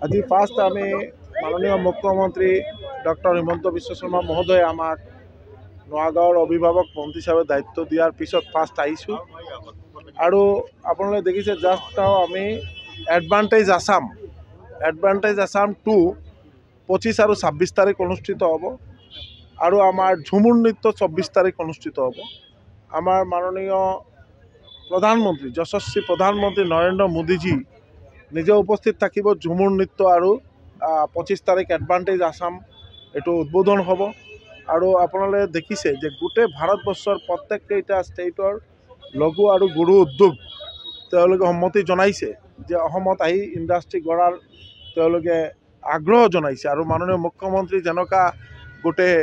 আজি ফাৰ্ষ্ট আমি মাননীয় মুখ্যমন্ত্ৰী ডক্টৰ হিমন্ত বিশ্ব শৰ্মা মহোদয়ে আমাক নগাঁৱৰ অভিভাৱক মন্ত্ৰী হিচাপে দায়িত্ব দিয়াৰ পিছত ফাৰ্ষ্ট আহিছোঁ আৰু আপোনালোকে দেখিছে জাষ্ট আমি এডভান্টেজ আছাম 2 25 আৰু 26 তাৰিখ অনুষ্ঠিত হ'ব আৰু আমাৰ ঝুমুৰ নৃত্য 24 তাৰিখ অনুষ্ঠিত হ'ব। আমাৰ মাননীয় প্ৰধানমন্ত্ৰী যশস্বী প্ৰধানমন্ত্ৰী নৰেন্দ্ৰ মোদীজী নিজে উপস্থিত থাকিব। ঝুমুৰ নৃত্য আৰু 25 তাৰিখ এডভান্টেজ আছাম এইটো উদ্বোধন হ'ব আৰু আপোনালোকে দেখিছে যে গোটেই ভাৰতবৰ্ষৰ প্ৰত্যেককেইটা ষ্টেটৰ লঘু আৰু গুৰু উদ্যোগ তেওঁলোকে সন্মতি জনাইছে যে অসমত আহি ইণ্ডাষ্ট্ৰী গঢ়াৰ তেওঁলোকে আগ্ৰহ জনাইছে আৰু মাননীয় মুখ্যমন্ত্ৰী যেনেকুৱা গোটেই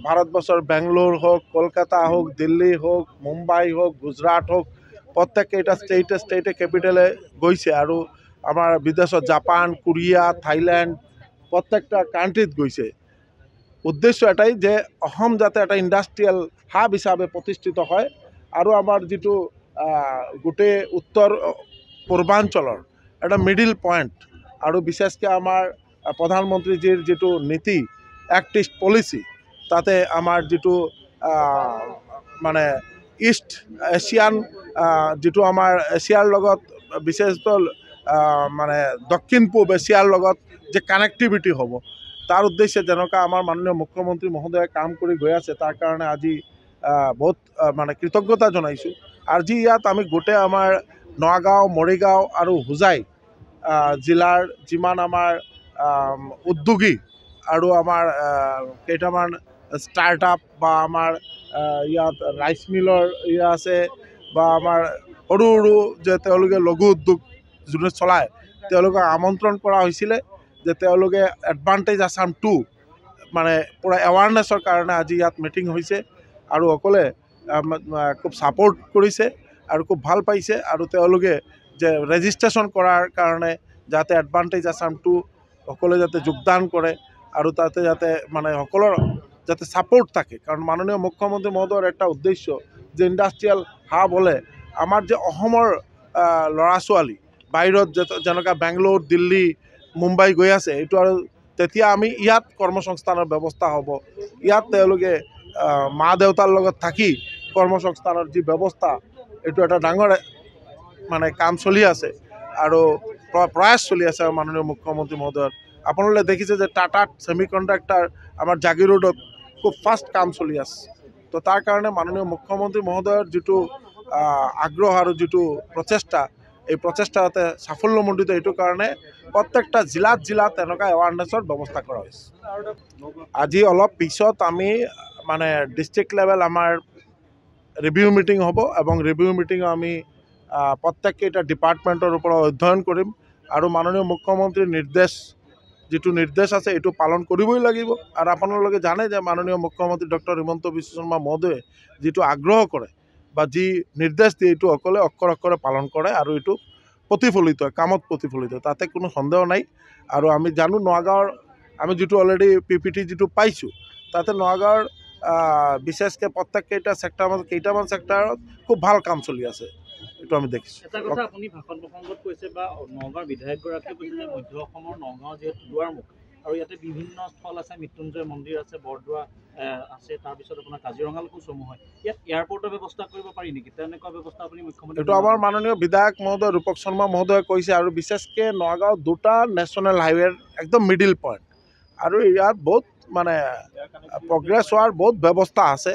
ভাৰতবৰ্ষৰ বেংগলোৰ হওক, কলকাতা হওক, দিল্লী হওক, মুম্বাই হওক, গুজৰাট হওক, প্ৰত্যেককেইটা ষ্টেটে কেপিটেলে গৈছে আৰু আমাৰ বিদেশত জাপান, কোৰিয়া, থাইলেণ্ড প্ৰত্যেকটা কাণ্ট্ৰিত গৈছে। উদ্দেশ্য এটাই যে অসম যাতে এটা ইণ্ডাষ্ট্ৰিয়েল হাব হিচাপে প্ৰতিষ্ঠিত হয় আৰু আমাৰ যিটো গোটেই উত্তৰ পূৰ্বাঞ্চলৰ এটা মিডিল পইণ্ট আৰু বিশেষকৈ আমাৰ প্ৰধানমন্ত্ৰীজীৰ যিটো নীতি এক্ট ইষ্ট পলিচি তাতে আমাৰ যিটো মানে ইষ্ট এছিয়ান যিটো আমাৰ এছিয়াৰ লগত বিশেষতঃ মানে দক্ষিণ পূব এছিয়াৰ লগত যে কানেক্টিভিটি হ'ব তাৰ উদ্দেশ্যে যেনেকুৱা আমাৰ মাননীয় মুখ্যমন্ত্ৰী মহোদয়ে কাম কৰি গৈ আছে তাৰ কাৰণে আজি বহুত মানে কৃতজ্ঞতা জনাইছোঁ। আজি ইয়াত আমি গোটেই আমাৰ নগাঁও, মৰিগাঁও আৰু হোজাই জিলাৰ যিমান আমাৰ উদ্যোগী আৰু আমাৰ কেইটামান ষ্টাৰ্টআপ বা আমাৰ ইয়াত ৰাইচ মিলৰ আছে বা আমাৰ সৰু সৰু যে তেওঁলোকে লঘু উদ্যোগ যোনে চলায় তেওঁলোকক আমন্ত্ৰণ কৰা হৈছিলে যে তেওঁলোকে এডভান্টেজ আছাম 2 মানে পূৰা এৱাৰনেছৰ কাৰণে আজি ইয়াত মিটিং হৈছে আৰু সকলোৱে খুব ছাপোৰ্ট কৰিছে আৰু খুব ভাল পাইছে আৰু তেওঁলোকে যে ৰেজিষ্ট্ৰেশ্যন কৰাৰ কাৰণে যাতে এডভান্টেজ আছাম 2 সকলোৱে যাতে যোগদান কৰে আৰু তাতে যাতে মানে সকলৰ যাতে ছাপোৰ্ট থাকে কাৰণ মাননীয় মুখ্যমন্ত্ৰী মহোদয়ৰ এটা উদ্দেশ্য যে ইণ্ডাষ্ট্ৰিয়েল হাব হ'লে আমাৰ যে অসমৰ ল'ৰা ছোৱালী বাহিৰত যেনেকুৱা বেংগলোৰ, দিল্লী, মুম্বাই গৈ আছে এইটো আৰু তেতিয়া আমি ইয়াত কৰ্মসংস্থানৰ ব্যৱস্থা হ'ব। ইয়াত তেওঁলোকে মা দেউতাৰ লগত থাকি কৰ্মসংস্থানৰ যি ব্যৱস্থা এইটো এটা ডাঙৰ মানে কাম চলি আছে আৰু প্ৰয়াস চলি আছে মাননীয় মুখ্যমন্ত্ৰী মহোদয়ৰ। আপোনালোকে দেখিছে যে টাটাত ছেমি কণ্ডাক্টাৰ আমাৰ জাগিৰ ৰোডত খুব ফাষ্ট কাম চলি আছে। তো তাৰ কাৰণে মাননীয় মুখ্যমন্ত্ৰী মহোদয়ৰ যিটো আগ্ৰহ আৰু যিটো প্ৰচেষ্টা এই প্ৰচেষ্টা যাতে সাফল্যমণ্ডিত এইটো কাৰণে প্ৰত্যেকটা জিলাত এনেকুৱা এৱাৰনেছৰ ব্যৱস্থা কৰা হৈছে। আজি অলপ পিছত আমি মানে ডিষ্ট্ৰিক্ট লেভেল আমাৰ ৰিভিউ মিটিং হ'ব এবং ৰিভিউ মিটিঙত আমি প্ৰত্যেককেইটা ডিপাৰ্টমেণ্টৰ ওপৰত অধ্যয়ন কৰিম আৰু মাননীয় মুখ্যমন্ত্ৰীৰ যিটো নিৰ্দেশ আছে এইটো পালন কৰিবই লাগিব আৰু আপোনালোকে জানে যে মাননীয় মুখ্যমন্ত্ৰী ডক্টৰ হিমন্ত বিশ্ব শৰ্মা মহোদয়ে যিটো আগ্ৰহ কৰে বা যি নিৰ্দেশ দিয়ে এইটো সকলোৱে অক্ষৰে পালন কৰে আৰু এইটো প্ৰতিফলিত হয়, কামত প্ৰতিফলিত হয়, তাতে কোনো সন্দেহ নাই। আৰু আমি জানো নগাঁৱৰ আমি যিটো অলৰেডি PPT যিটো পাইছোঁ তাতে নগাঁৱৰ বিশেষকৈ প্ৰত্যেককেইটা কেইটামান ছেক্টৰত খুব ভাল কাম চলি আছে এইটো আমি দেখিছোঁ। এটা কথা আপুনি ভাষণ প্ৰসংগত কৈছে বা নগাঁৱৰ বিধায়কগৰাকীয়ে কৈছে যে মধ্য অসমৰ নগাঁও যিহেতু দুৱাৰমুখ আৰু ইয়াতে বিভিন্ন স্থল আছে, মৃত্যুঞ্জয় মন্দিৰ আছে, বৰদোৱা আছে, তাৰপিছত আপোনাৰ কাজিৰঙালৈকো চমু হয়। ইয়াত এয়াৰপৰ্টৰ ব্যৱস্থা কৰিব পাৰি নেকি? তেনেকুৱা ব্যৱস্থা আপুনি মুখ্যমন্ত্ৰী এইটো আমাৰ মাননীয় বিধায়ক মহোদয় ৰূপক শৰ্মা মহোদয়ে কৈছে আৰু বিশেষকৈ নগাঁও 2টা নেশ্যনেল হাইৱেৰ একদম মিডিল পইণ্ট আৰু ইয়াত বহুত মানে প্ৰগ্ৰেছ হোৱাৰ বহুত ব্যৱস্থা আছে।